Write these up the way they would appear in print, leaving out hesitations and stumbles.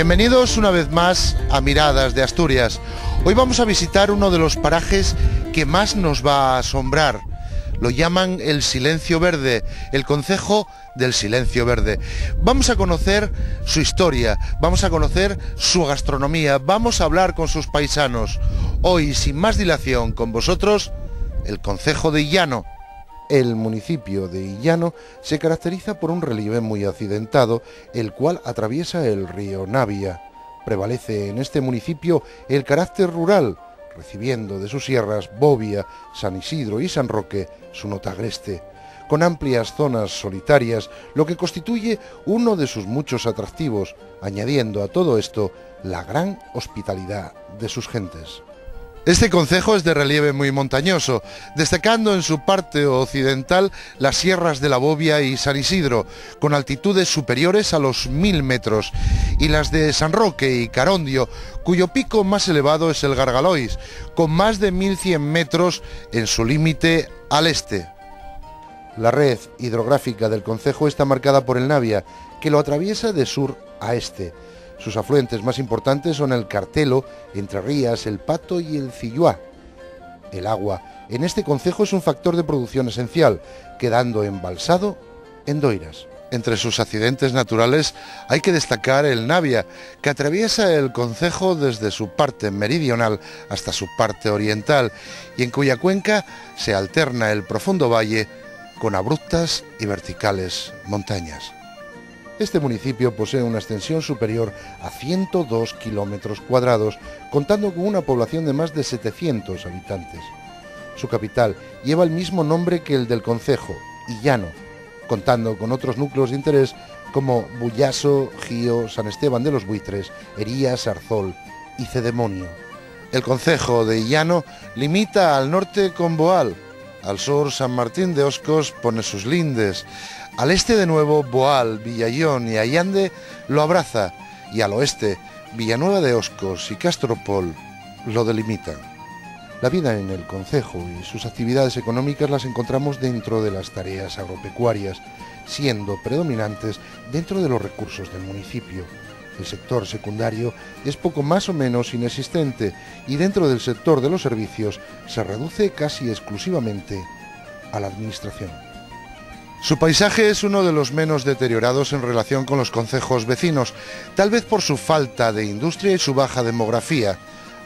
Bienvenidos una vez más a Miradas de Asturias. Hoy vamos a visitar uno de los parajes que más nos va a asombrar. Lo llaman el Silencio Verde, el concejo del Silencio Verde. Vamos a conocer su historia, vamos a conocer su gastronomía, vamos a hablar con sus paisanos. Hoy, sin más dilación, con vosotros, el concejo de Illano. El municipio de Illano se caracteriza por un relieve muy accidentado, el cual atraviesa el río Navia. Prevalece en este municipio el carácter rural, recibiendo de sus sierras Bobia, San Isidro y San Roque su nota agreste, con amplias zonas solitarias, lo que constituye uno de sus muchos atractivos, añadiendo a todo esto la gran hospitalidad de sus gentes. Este concejo es de relieve muy montañoso, destacando en su parte occidental las sierras de la Bobia y San Isidro, con altitudes superiores a los 1000 metros, y las de San Roque y Carondio, cuyo pico más elevado es el Gargalois, con más de 1100 metros en su límite al este. La red hidrográfica del concejo está marcada por el Navia, que lo atraviesa de sur a este. Sus afluentes más importantes son el Cartelo, Entre Rías, el Pato y el Cilluá. El agua en este concejo es un factor de producción esencial, quedando embalsado en Doiras. Entre sus accidentes naturales hay que destacar el Navia, que atraviesa el concejo desde su parte meridional hasta su parte oriental, y en cuya cuenca se alterna el profundo valle con abruptas y verticales montañas. Este municipio posee una extensión superior a 102 kilómetros cuadrados, contando con una población de más de 700 habitantes. Su capital lleva el mismo nombre que el del concejo, Illano, contando con otros núcleos de interés como Bullaso, Gío, San Esteban de los Buitres, Herías, Arzol y Cedemonio. El concejo de Illano limita al norte con Boal, al sur San Martín de Oscos pone sus lindes, al este de nuevo Boal, Villayón y Allande lo abraza, y al oeste Villanueva de Oscos y Castropol lo delimitan. La vida en el concejo y sus actividades económicas las encontramos dentro de las tareas agropecuarias, siendo predominantes dentro de los recursos del municipio. El sector secundario es poco más o menos inexistente, y dentro del sector de los servicios se reduce casi exclusivamente a la administración. Su paisaje es uno de los menos deteriorados en relación con los concejos vecinos, tal vez por su falta de industria y su baja demografía.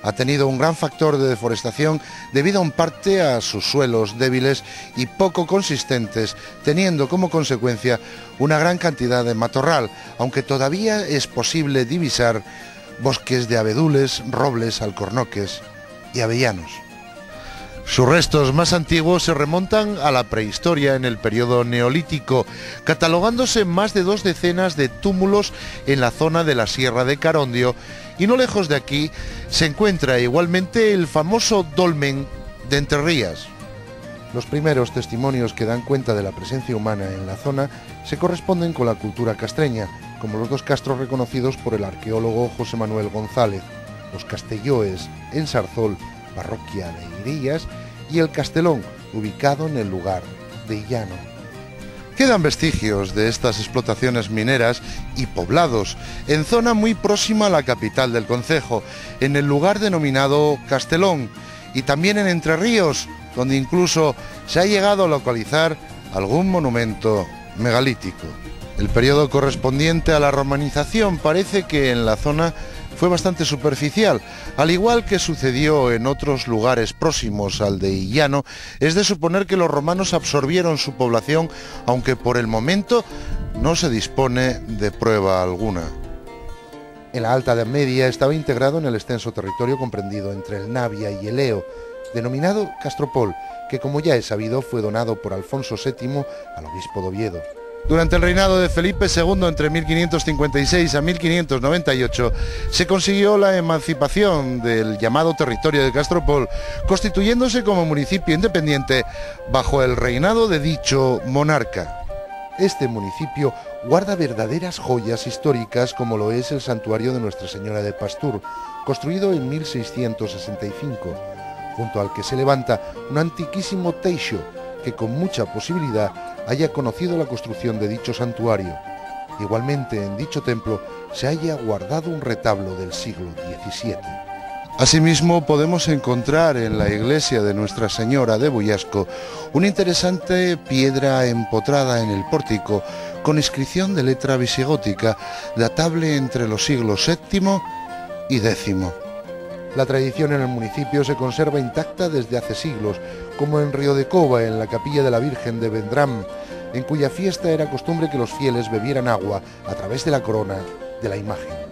Ha tenido un gran factor de deforestación debido en parte a sus suelos débiles y poco consistentes, teniendo como consecuencia una gran cantidad de matorral, aunque todavía es posible divisar bosques de abedules, robles, alcornoques y avellanos. Sus restos más antiguos se remontan a la prehistoria en el periodo neolítico, catalogándose más de 2 decenas de túmulos en la zona de la Sierra de Carondio, y no lejos de aquí se encuentra igualmente el famoso dolmen de Entre Rías. Los primeros testimonios que dan cuenta de la presencia humana en la zona se corresponden con la cultura castreña, como los 2 castros reconocidos por el arqueólogo José Manuel González, los Castelloes en Sarzol, parroquia de Irías, y el Castelón, ubicado en el lugar de Illano. Quedan vestigios de estas explotaciones mineras y poblados en zona muy próxima a la capital del concejo, en el lugar denominado Castelón, y también en Entre Ríos, donde incluso se ha llegado a localizar algún monumento megalítico. El periodo correspondiente a la romanización parece que en la zona fue bastante superficial, al igual que sucedió en otros lugares próximos al de Illano. Es de suponer que los romanos absorbieron su población, aunque por el momento no se dispone de prueba alguna. En la Alta Edad Media estaba integrado en el extenso territorio comprendido entre el Navia y el Eo, denominado Castropol, que, como ya es sabido, fue donado por Alfonso VII al obispo de Oviedo. Durante el reinado de Felipe II, entre 1556 a 1598, se consiguió la emancipación del llamado territorio de Castropol, constituyéndose como municipio independiente bajo el reinado de dicho monarca. Este municipio guarda verdaderas joyas históricas, como lo es el santuario de Nuestra Señora de Pastur, construido en 1665, junto al que se levanta un antiquísimo teixo que con mucha posibilidad haya conocido la construcción de dicho santuario. Igualmente, en dicho templo se halla guardado un retablo del siglo XVII. Asimismo, podemos encontrar en la iglesia de Nuestra Señora de Boyasco una interesante piedra empotrada en el pórtico con inscripción de letra visigótica datable entre los siglos VII y X. La tradición en el municipio se conserva intacta desde hace siglos, como en Río de Cova, en la capilla de la Virgen de Vendrán, en cuya fiesta era costumbre que los fieles bebieran agua a través de la corona de la imagen.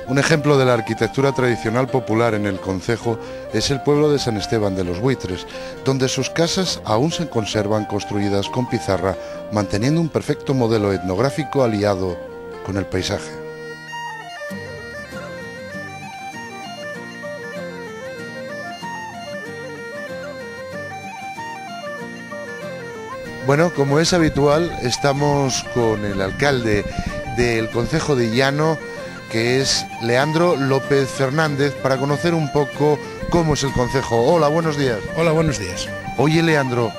Un ejemplo de la arquitectura tradicional popular en el concejo es el pueblo de San Esteban de los Buitres, donde sus casas aún se conservan construidas con pizarra, manteniendo un perfecto modelo etnográfico aliado con el paisaje. Bueno, como es habitual, estamos con el alcalde del concejo de Illano, que es Leandro López Fernández, para conocer un poco cómo es el concejo. Hola, buenos días. Hola, buenos días. Oye, Leandro,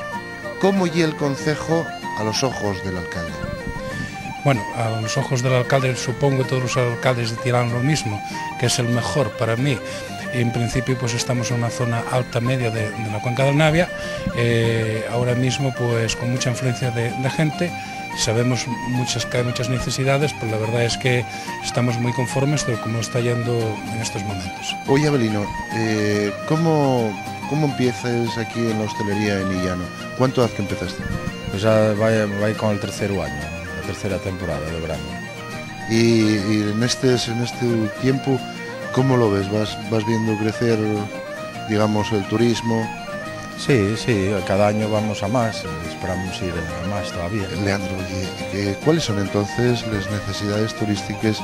¿cómo y el concejo a los ojos del alcalde? Bueno, a los ojos del alcalde supongo que todos los alcaldes dirán lo mismo, que es el mejor para mí. En principio pues estamos en una zona alta media de la cuenca del Navia, ahora mismo pues con mucha influencia de gente. Sabemos que hay muchas necesidades, pero la verdad es que estamos muy conformes de cómo está yendo en estos momentos. Oye, Abelino, ¿cómo empiezas aquí en la hostelería en Illano? ¿Cuánto hace que empezaste? Pues ya va con el tercer año, la tercera temporada de verano. Y en este tiempo, ¿cómo lo ves? ¿Vas viendo crecer, digamos, el turismo? Sí, cada año vamos a más, esperamos ir a más todavía. Leandro, oye, ¿cuáles son entonces las necesidades turísticas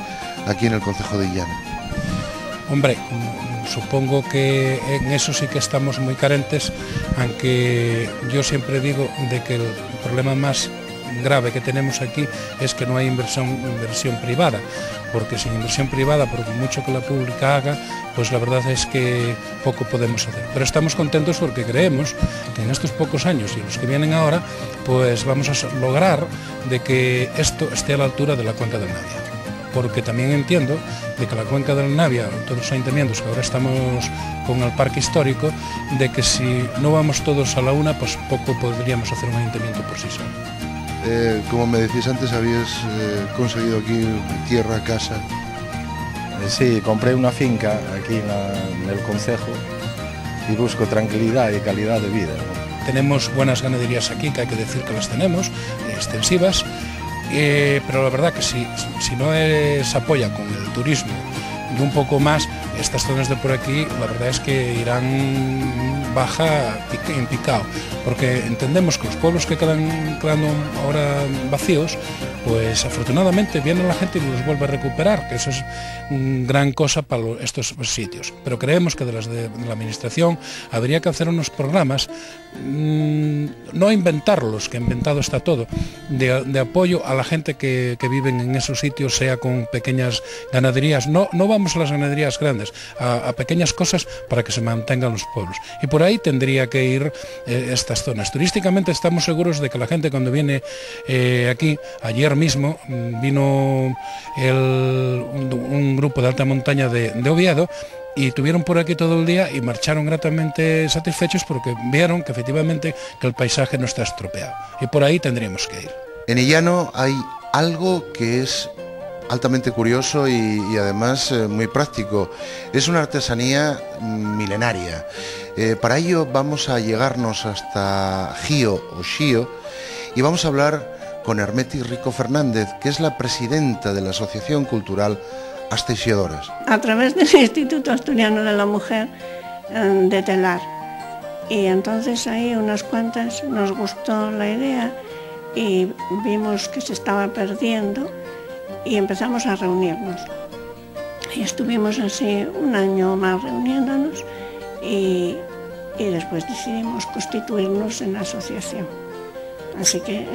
aquí en el concejo de Illano? Hombre, supongo que en eso sí que estamos muy carentes, aunque yo siempre digo de que el problema más grave que tenemos aquí es que no hay inversión privada, porque sin inversión privada, por mucho que la pública haga, pues la verdad es que poco podemos hacer. Pero estamos contentos porque creemos que en estos pocos años y los que vienen ahora, pues vamos a lograr de que esto esté a la altura de la cuenca del Navia. Porque también entiendo de que la cuenca del Navia, todos los ayuntamientos que ahora estamos con el parque histórico, de que si no vamos todos a la una, pues poco podríamos hacer un ayuntamiento por sí solo. Como me decías antes, habías conseguido aquí tierra, casa. Sí, compré una finca aquí en el concejo y busco tranquilidad y calidad de vida, ¿no? Tenemos buenas ganaderías aquí, que hay que decir que las tenemos, extensivas, pero la verdad que si no se apoya con el turismo y un poco más, estas zonas de por aquí, la verdad es que irán baja en picado, porque entendemos que los pueblos que quedan quedando ahora vacíos, pues afortunadamente viene la gente y los vuelve a recuperar, que eso es una gran cosa para estos sitios. Pero creemos que de la administración habría que hacer unos programas, no inventarlos, que inventado está todo, de apoyo a la gente que viven en esos sitios, sea con pequeñas ganaderías. No vamos a las ganaderías grandes, a pequeñas cosas para que se mantengan los pueblos. Y por ahí tendría que ir estas zonas. Turísticamente estamos seguros de que la gente cuando viene aquí, ayer mismo vino un grupo de alta montaña de Oviedo, y tuvieron por aquí todo el día y marcharon gratamente satisfechos porque vieron que efectivamente que el paisaje no está estropeado. Y por ahí tendríamos que ir. En Illano hay algo que es altamente curioso y además muy práctico. Es una artesanía milenaria. Para ello vamos a llegarnos hasta Gío o Xío y vamos a hablar con Hermeti Rico Fernández, que es la presidenta de la Asociación Cultural Asteixidoras. A través del Instituto Asturiano de la Mujer de telar. Y entonces ahí unas cuantas nos gustó la idea y vimos que se estaba perdiendo y empezamos a reunirnos. Y estuvimos así un año más reuniéndonos y después decidimos constituirnos en la asociación. Así que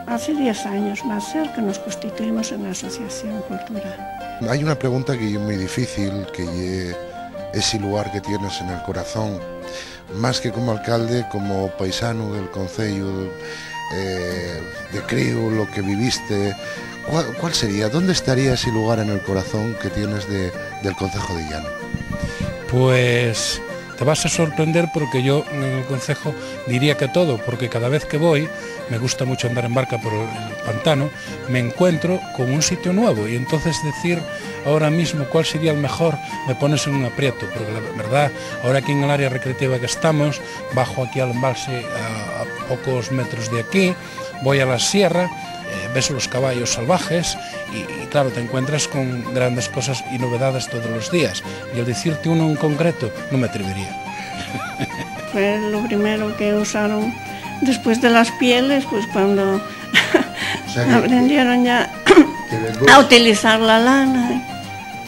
hace 10 años más cerca nos constituimos en la Asociación Cultural. Hay una pregunta que es muy difícil, que es ese lugar que tienes en el corazón, más que como alcalde, como paisano del concello. de crío, lo que viviste, ¿cuál sería? ¿Dónde estaría ese lugar en el corazón que tienes del concejo de Illano? Pues te vas a sorprender porque yo en el concejo diría que todo, porque cada vez que voy, me gusta mucho andar en barca por el pantano, me encuentro con un sitio nuevo y entonces decir ahora mismo cuál sería el mejor me pones en un aprieto, porque la verdad, ahora aquí en el área recreativa que estamos, bajo aquí al embalse a pocos metros de aquí, voy a la sierra, ves los caballos salvajes y claro, te encuentras con grandes cosas y novedades todos los días. Y al decirte uno en concreto, no me atrevería. Fue lo primero que usaron después de las pieles, pues cuando O sea, aprendieron ya vemos, a utilizar la lana.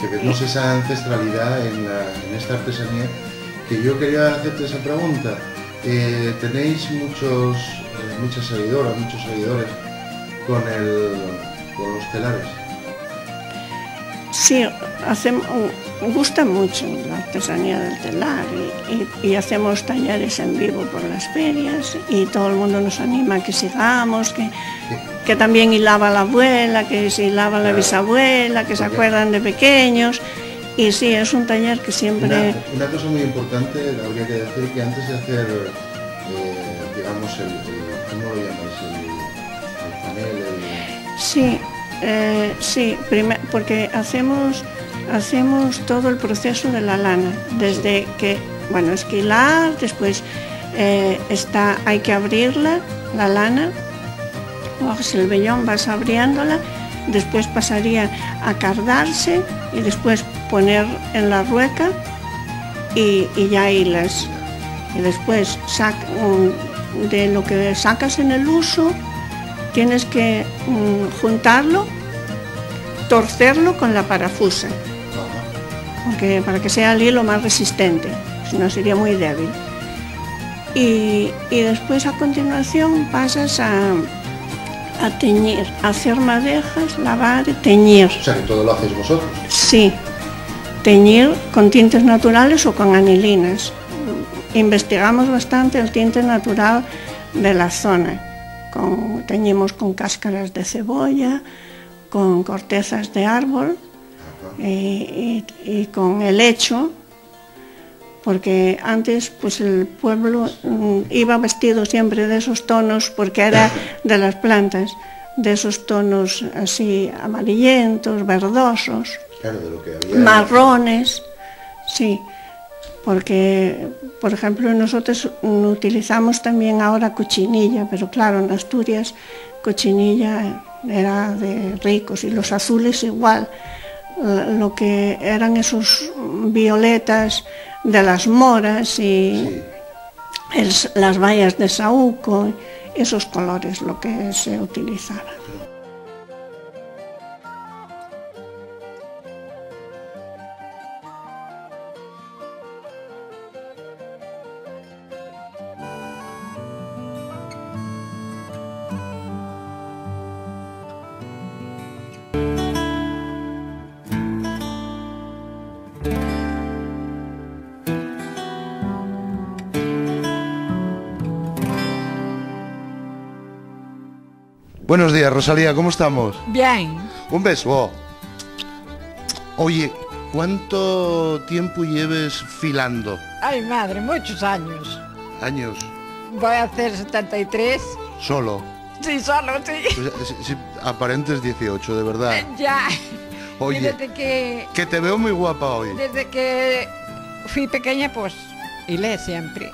que vemos esa ancestralidad en esta artesanía, que yo quería hacerte esa pregunta. Tenéis muchas seguidoras, muchos seguidores con los telares. Sí, gusta mucho la artesanía del telar y hacemos talleres en vivo por las ferias y todo el mundo nos anima a que sigamos, que también hilaba la abuela, que se hilaba la bisabuela, que se acuerdan de pequeños. Y sí, es un taller que siempre... Una cosa muy importante, habría que decir que antes de hacer, digamos, ¿cómo lo llamáis? El panel, Sí, porque hacemos todo el proceso de la lana, desde que, bueno, esquilar, después hay que abrirla, la lana, coges el vellón, vas abriéndola, después pasaría a cardarse y después poner en la rueca y ya hilas. Y después de lo que sacas en el uso, tienes que juntarlo, torcerlo con la parafusa, para que sea el hilo más resistente, si no sería muy débil. Y después a continuación pasas a teñir, a hacer madejas, lavar y teñir. O sea que todo lo hacéis vosotros. Sí, teñir con tintes naturales o con anilinas. Investigamos bastante el tinte natural de la zona. Teñimos con cáscaras de cebolla, con cortezas de árbol y con helecho, porque antes pues el pueblo iba vestido siempre de esos tonos, porque era de las plantas, de esos tonos así amarillentos, verdosos, claro, de lo que había, marrones, sí. Porque, por ejemplo, nosotros utilizamos también ahora cochinilla, pero claro, en Asturias cochinilla era de ricos y los azules igual, lo que eran esos violetas de las moras y las bayas de saúco, esos colores lo que se utilizaba. Buenos días, Rosalía, ¿cómo estamos? Bien. Un beso. Oye, ¿cuánto tiempo lleves filando? Ay, madre, muchos años. ¿Años? Voy a hacer 73. ¿Solo? Sí, solo, sí. Pues, sí, aparentes 18, de verdad. Ya. Oye, Y desde que te veo muy guapa hoy. Desde que fui pequeña, pues, hilé siempre.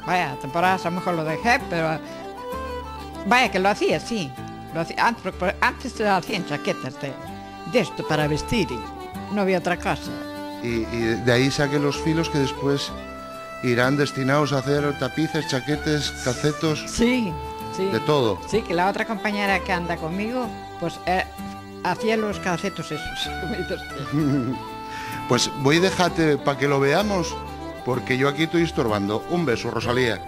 Vaya, temporadas a lo mejor lo dejé, pero... Vaya, que lo hacía, sí. Lo hacía. Antes se hacían chaquetas de esto para vestir y no había otra cosa. Y de ahí saqué los filos que después irán destinados a hacer tapices, chaquetes, calcetos, Sí, sí. de todo. Sí, que la otra compañera que anda conmigo, pues hacía los calcetos esos. Pues voy a dejarte para que lo veamos, porque yo aquí estoy estorbando. Un beso, Rosalía.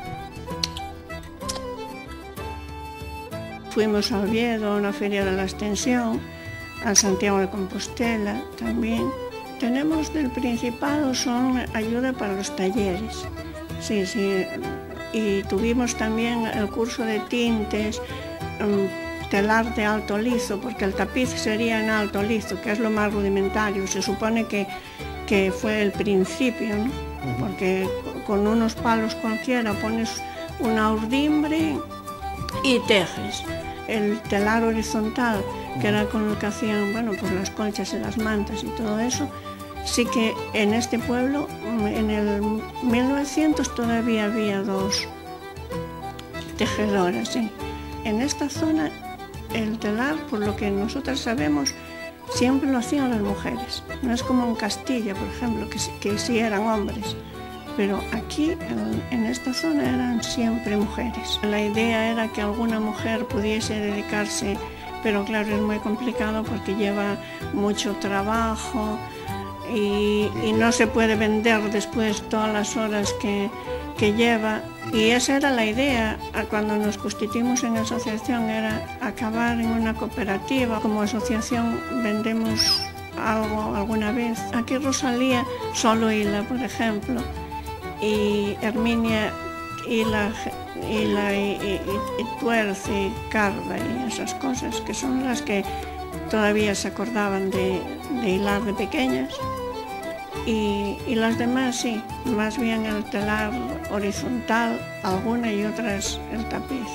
Fuimos a Oviedo, a una feria de la extensión, a Santiago de Compostela también. Tenemos del Principado, son ayuda para los talleres. Sí, sí. y tuvimos también el curso de tintes, telar de alto lizo, porque el tapiz sería en alto lizo, que es lo más rudimentario. Se supone que fue el principio, ¿no? Porque con unos palos cualquiera pones una urdimbre y tejes. El telar horizontal, que era con el que hacían, bueno, pues las colchas y las mantas y todo eso, sí que en este pueblo, en el 1900 todavía había 2 tejedoras, ¿sí? En esta zona el telar, por lo que nosotras sabemos, siempre lo hacían las mujeres. No es como en Castilla, por ejemplo, que sí eran hombres. Pero aquí, en esta zona, eran siempre mujeres. La idea era que alguna mujer pudiese dedicarse, pero claro, es muy complicado porque lleva mucho trabajo y no se puede vender después todas las horas que lleva. Y esa era la idea cuando nos constituimos en asociación, era acabar en una cooperativa. Como asociación vendemos algo alguna vez. Aquí Rosalía solo hila, por ejemplo, y Herminia hila y tuerce y carda y esas cosas, que son las que todavía se acordaban de hilar de pequeñas. Y las demás sí, más bien el telar horizontal, alguna y otras el tapiz.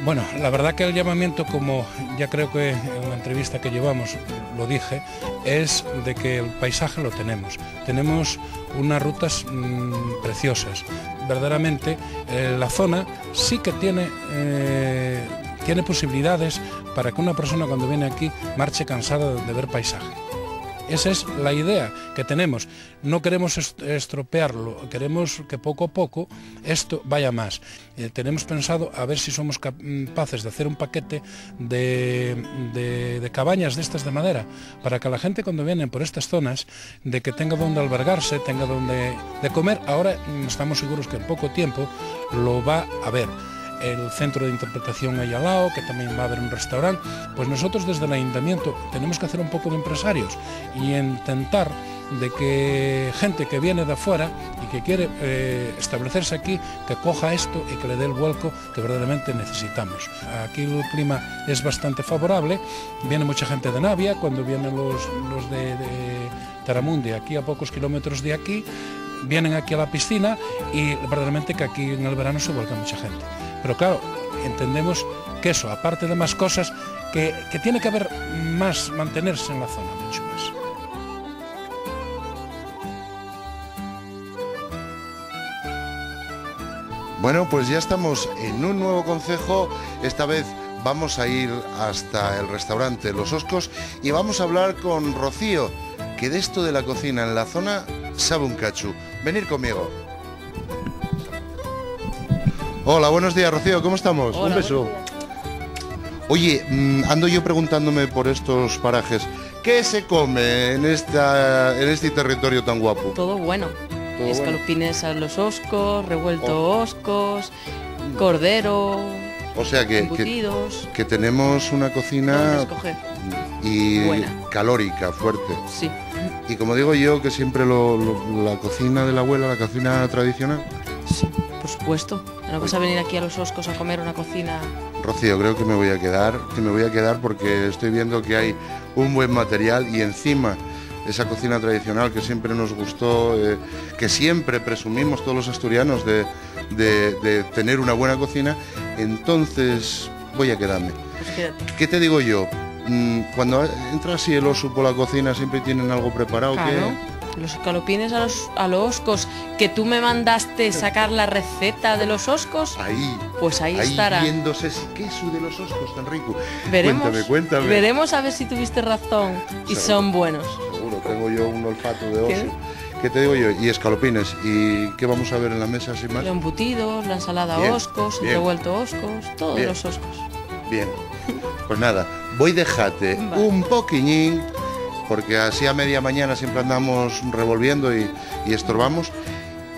Bueno, la verdad que el llamamiento, como ya creo que en una entrevista que llevamos lo dije, es de que el paisaje lo tenemos. Tenemos unas rutas preciosas. Verdaderamente la zona sí que tiene posibilidades para que una persona cuando viene aquí marche cansada de ver paisaje. Esa es la idea que tenemos. No queremos estropearlo, queremos que poco a poco esto vaya más. Tenemos pensado a ver si somos capaces de hacer un paquete de cabañas de estas de madera, para que la gente cuando viene por estas zonas, de que tenga donde albergarse, tenga donde comer. Ahora estamos seguros que en poco tiempo lo va a ver. El centro de interpretación ahí al lado, que también va a haber un restaurante. Pues nosotros desde el ayuntamiento tenemos que hacer un poco de empresarios y intentar de que gente que viene de afuera y que quiere establecerse aquí, que coja esto y que le dé el vuelco que verdaderamente necesitamos. Aquí el clima es bastante favorable, viene mucha gente de Navia, cuando vienen los de Taramundi, aquí a pocos kilómetros de aquí, vienen aquí a la piscina y verdaderamente que aquí en el verano se vuelca mucha gente. Pero claro, entendemos que eso, aparte de más cosas, que tiene que haber más, mantenerse en la zona, mucho más. Bueno, pues ya estamos en un nuevo concejo. Esta vez vamos a ir hasta el restaurante Los Oscos y vamos a hablar con Rocío, que de esto de la cocina en la zona sabe un cachu. Venir conmigo. Hola, buenos días, Rocío, ¿cómo estamos? Hola, un beso. Oye, ando yo preguntándome por estos parajes, ¿qué se come en este territorio tan guapo? Todo bueno. Todo Escalopines a los oscos, revuelto oscos, cordero, O sea embutidos. que tenemos una cocina Donde escoger. y Buena. calórica, fuerte. Sí. Y como digo yo, que siempre la cocina de la abuela, la cocina tradicional. Sí, por supuesto. ¿No vas a venir aquí a los Oscos a comer una cocina? Rocío, creo que me voy a quedar porque estoy viendo que hay un buen material y encima esa cocina tradicional que siempre nos gustó, que siempre presumimos todos los asturianos de tener una buena cocina, entonces voy a quedarme. Pues quédate. ¿Qué te digo yo? Cuando entra así el oso por la cocina siempre tienen algo preparado. Claro. Los escalopines a los oscos, que tú me mandaste sacar la receta de los oscos, Ahí. pues ahí estará. Viéndose ese queso de los oscos tan rico. Veremos, Cuéntame. veremos a ver si tuviste razón y Seguro. son buenos. Seguro, tengo yo un olfato de oso. ¿Qué? ¿Qué te digo yo? Y escalopines. ¿Y qué vamos a ver en la mesa sin más? Los embutidos, la ensalada Bien, oscos, el bien. revuelto oscos, todo de Bien. los oscos. Bien. Pues nada, voy a dejarte Vale. un poquillín, porque así a media mañana siempre andamos revolviendo y estorbamos.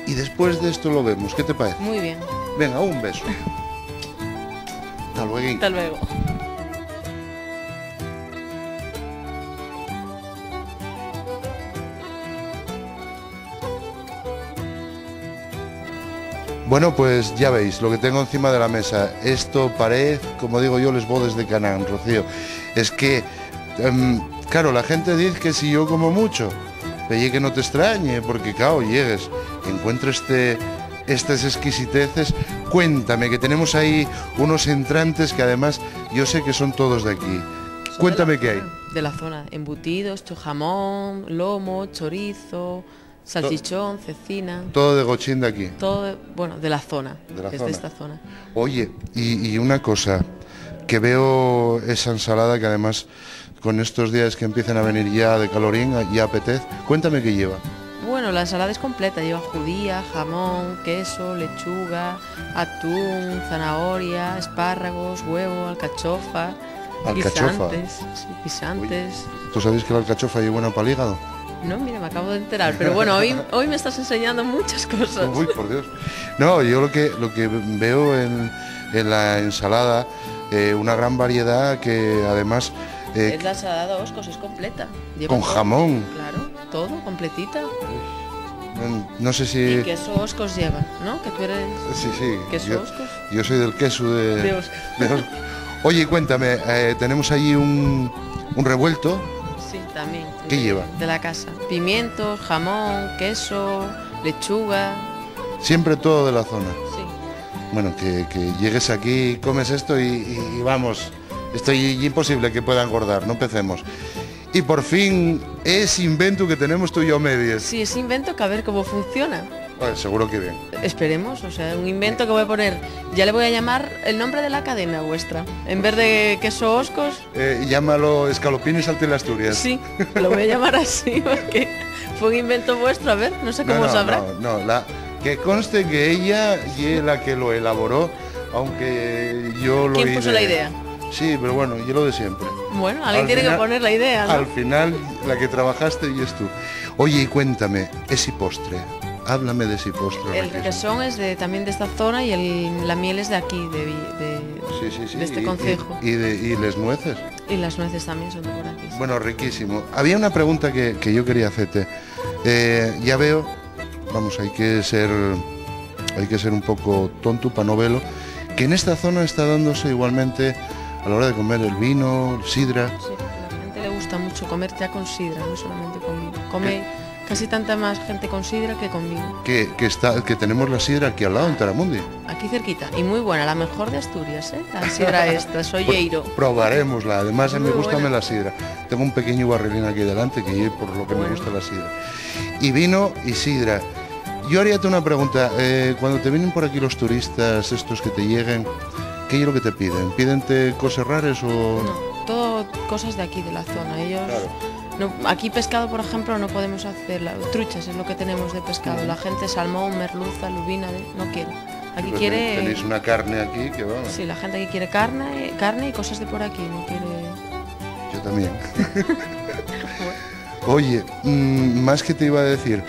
Y después de esto lo vemos. ¿Qué te parece? Muy bien. Venga, un beso. Hasta luego. Hasta luego. Bueno, pues ya veis lo que tengo encima de la mesa. Esto parece, como digo yo, les bodes de Canaán, Rocío. Es que, claro, la gente dice que si yo como mucho, pero que no te extrañe, porque claro, llegues, encuentres estas exquisiteces. Cuéntame, que tenemos ahí unos entrantes que además yo sé que son todos de aquí. Cuéntame qué hay. De la zona, embutidos, jamón, lomo, chorizo, salchichón, cecina. Todo de Gochín de aquí. Todo, bueno, de la zona, De la es zona. de esta zona. Oye, y una cosa, que veo esa ensalada que además con estos días que empiezan a venir ya de calorín, ya apetece. Cuéntame qué lleva. Bueno, la ensalada es completa, lleva judía, jamón, queso, lechuga, atún, zanahoria, espárragos, huevo, alcachofa, Alcachofa. guisantes, sí, guisantes. ¿Tú sabes que la alcachofa lleva buena para el hígado? No, mira, me acabo de enterar, pero bueno, hoy me estás enseñando muchas cosas. Uy, por Dios. No, yo lo que veo en la ensalada, una gran variedad que además... Es la ensalada de Oscos, es completa. Lleva con todo. jamón. Claro, todo, completita. No sé si... Y queso Oscos lleva, ¿no? Que tú eres Sí, sí. queso Oscos. Yo soy del queso De Oscos. de Oscos. Oye, cuéntame, tenemos allí un revuelto. Sí, también. ¿Qué lleva? De la casa. Pimientos, jamón, queso, lechuga. Siempre todo de la zona. Sí. Bueno, que llegues aquí, comes esto y vamos, esto es imposible que pueda engordar, no empecemos. Y por fin es invento que tenemos tú y yo medias. Sí, es invento que a ver cómo funciona. Bueno, seguro que bien. Esperemos, o sea, un invento que voy a poner, ya le voy a llamar el nombre de la cadena vuestra. En vez de queso Oscos, Llámalo escalopines Asturias. sí, lo voy a llamar así porque fue un invento vuestro, a ver, no sé cómo sabrá. No, que conste que ella es la que lo elaboró, aunque yo lo ¿Quién puso la idea? Sí, pero bueno, yo lo de siempre. Bueno, alguien Al tiene final- que poner la idea, ¿no? Al final, la que trabajaste y es tú. Oye, y cuéntame, ese postre. Háblame de ese postre. El Raquel. requesón es también de esta zona y la miel es de aquí, Sí. de este concejo. Y las nueces. Y las nueces también son de por aquí. Sí. Bueno, riquísimo. Había una pregunta que yo quería hacerte. Ya veo, vamos, hay que ser un poco tonto para no verlo, que en esta zona está dándose igualmente a la hora de comer el vino, el sidra. Sí, a la gente le gusta mucho comer ya con sidra, no solamente con vino. Come casi tanta más gente con sidra que con vino. Que tenemos la sidra aquí al lado, en Taramundi. Aquí cerquita, y muy buena, la mejor de Asturias, ¿eh? La sidra esta, Solleiro. Probaremosla. Además, a mí Muy me gusta buena. la sidra. Tengo un pequeño barrilín aquí delante que es por lo que me Bueno. gusta la sidra. Y vino y sidra. Yo haríate una pregunta. Cuando te vienen por aquí los turistas, estos que te lleguen, ¿qué es lo que te piden? ¿Pídente cosas raras o...? No, todo cosas de aquí, de la zona. Ellos... aquí pescado, por ejemplo, no podemos hacer. Truchas es lo que tenemos de pescado. La gente salmón, merluza, lubina, no quiere. Aquí Pues quiere... Tenéis una carne aquí que vamos. Sí, la gente aquí quiere carne y cosas de por aquí, no quiere... Yo también. Oye, más que te iba a decir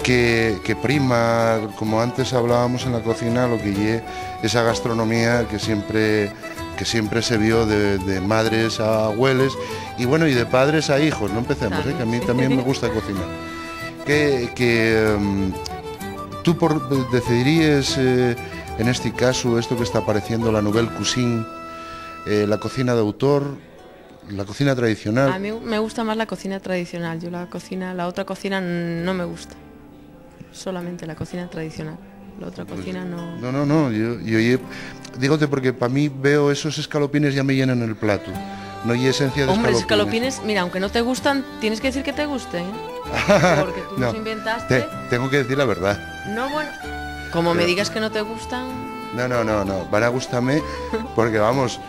que prima, como antes hablábamos en la cocina, lo que lle esa gastronomía que siempre se vio de madres a abuelos y bueno, y de padres a hijos, no empecemos, Claro, que a mí sí. también me gusta cocinar. Tú decidirías en este caso esto que está apareciendo, la nouvelle cuisine, la cocina de autor, la cocina tradicional. A mí me gusta más la cocina tradicional. Yo la otra cocina no me gusta. Solamente la cocina tradicional. La otra cocina no... No, yo dígote porque para mí veo esos escalopines ya me llenan el plato. No hay esencia de Hombre, escalopines. escalopines, mira, aunque no te gustan, tienes que decir que te gusten, ¿eh? Porque tú No, los inventaste. tengo que decir la verdad. No, bueno, como me Pero- digas que no te gustan... No, van a gustarme porque vamos,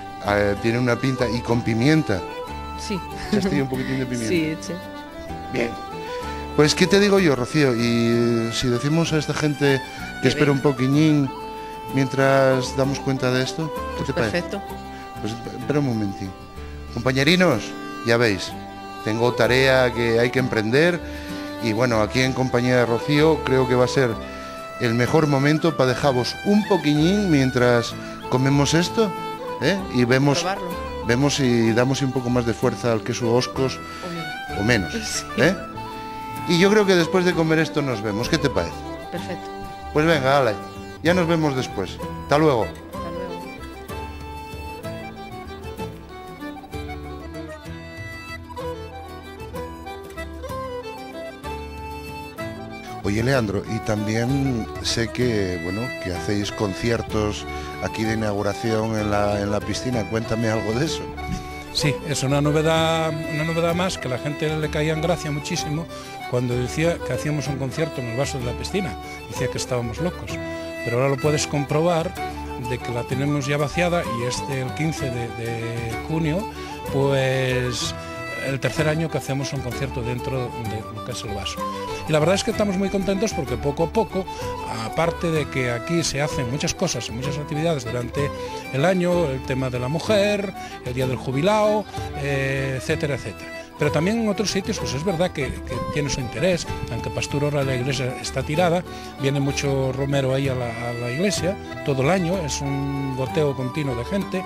tiene una pinta y con pimienta. Sí. Echaste un poquitín de pimienta. Sí, sí. Bien. Pues, ¿qué te digo yo, Rocío? Y si decimos a esta gente que Que espera un venga. poquillín mientras damos cuenta de esto, ¿qué te parece? Perfecto. Pues espera un momentín. Compañerinos, ya veis, tengo tarea que hay que emprender y bueno, aquí en compañía de Rocío creo que va a ser el mejor momento para dejaros un poquillín mientras comemos esto, ¿eh? Y vemos si damos un poco más de fuerza al queso Oscos o menos, Sí. ¿eh? Y yo creo que después de comer esto nos vemos, ¿qué te parece? Perfecto. Pues venga, ala, Ya nos vemos después. Hasta luego. Oye, Leandro, y también sé que, bueno, que hacéis conciertos aquí de inauguración en la piscina. Cuéntame algo de eso. Sí, es una novedad más que a la gente le caía en gracia muchísimo cuando decía que hacíamos un concierto en el vaso de la piscina. Decía que estábamos locos, pero ahora lo puedes comprobar de que la tenemos ya vaciada y el 15 de junio, pues el tercer año que hacemos un concierto dentro de lo que es el vaso. Y la verdad es que estamos muy contentos porque poco a poco, aparte de que aquí se hacen muchas cosas, muchas actividades durante el año, el tema de la mujer, el día del jubilado, etcétera, etcétera. Pero también en otros sitios, pues es verdad que tiene su interés, aunque Pastur ahora la iglesia está tirada, viene mucho romero ahí a la iglesia todo el año, es un goteo continuo de gente.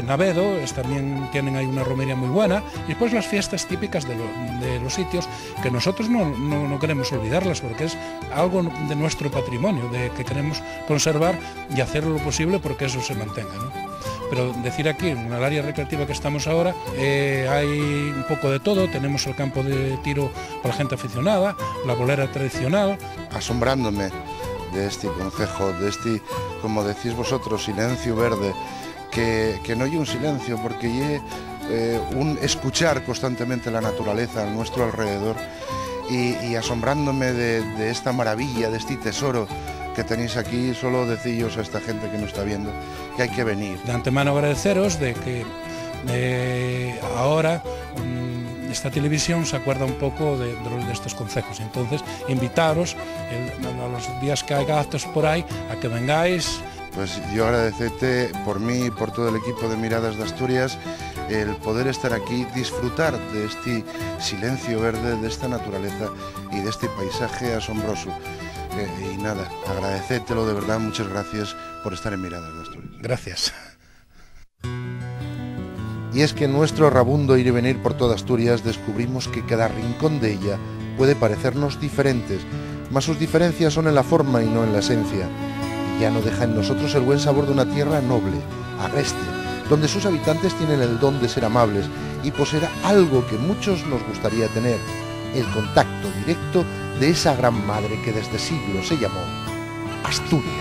Navedo también tienen ahí una romería muy buena, y después las fiestas típicas de los sitios, que nosotros no queremos olvidarlas, porque es algo de nuestro patrimonio, que queremos conservar y hacer lo posible porque eso se mantenga, ¿no? Pero decir aquí, en el área recreativa que estamos ahora, hay un poco de todo. Tenemos el campo de tiro para gente aficionada, la bolera tradicional. Asombrándome de este concejo, de este, como decís vosotros, silencio verde, que no hay un silencio, porque hay un escuchar constantemente la naturaleza a nuestro alrededor, y asombrándome de esta maravilla, de este tesoro que tenéis aquí. Solo decillos a esta gente que nos está viendo que hay que venir. De antemano agradeceros de que ahora esta televisión se acuerda un poco de estos concejos. Entonces, invitaros a los días que haya actos por ahí a que vengáis. Pues yo agradecerte por mí y por todo el equipo de Miradas de Asturias el poder estar aquí, disfrutar de este silencio verde, de esta naturaleza y de este paisaje asombroso. Y nada, agradecértelo de verdad, muchas gracias por estar en Miradas de Asturias. Gracias. Y es que en nuestro rabundo ir y venir por toda Asturias descubrimos que cada rincón de ella puede parecernos diferentes, mas sus diferencias son en la forma y no en la esencia. Y ya no deja en nosotros el buen sabor de una tierra noble, agreste, donde sus habitantes tienen el don de ser amables y poseer algo que muchos nos gustaría tener, el contacto directo de esa gran madre que desde siglos se llamó Asturias.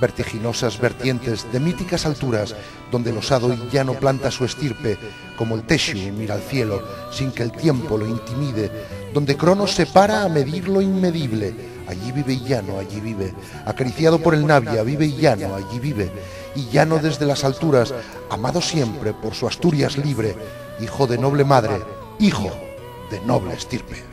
Vertiginosas vertientes de míticas alturas, donde el osado y llano planta su estirpe, como el Teshu mira al cielo, sin que el tiempo lo intimide, donde Cronos se para a medir lo inmedible. Allí vive Llano, allí vive, acariciado por el Navia, vive Llano, allí vive, y Llano desde las alturas, amado siempre por su Asturias libre, hijo de noble madre, hijo de noble estirpe.